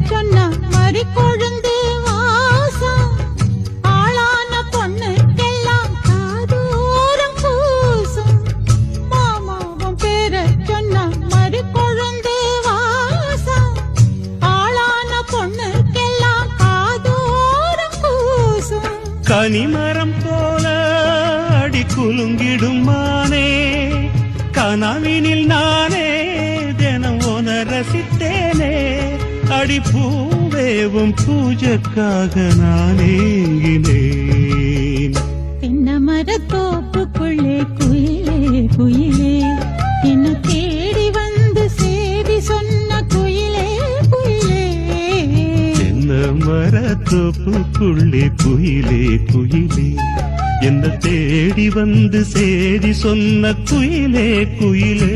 சொன்ன மறி கொழுந்து வாசம் ஆளான பொண்ணுக்கெல்லாம் காதோரம் பூசும். மாமாவும் பேர சொன்ன மறி கொழுந்து வாசம் ஆளான பொண்ணுக்கெல்லாம் காதோரம் பூசும். கனிமரம் போல அடி குலுங்கிடும் மானே கனவினில் நானே தினம் உன ரசித்தேனே. அடி பூவேவும் பூஜைக்காக நான் ஏங்கினேன். தென்னமர தோப்புக்குள்ளே குயிலே குயிலே என்ன தேடி வந்து சேதி சொன்ன குயிலே குயிலே. தென்னமர தோப்புக்குள்ளே குயிலே குயிலே என்ன தேடி வந்து சேதி சொன்ன குயிலே குயிலே.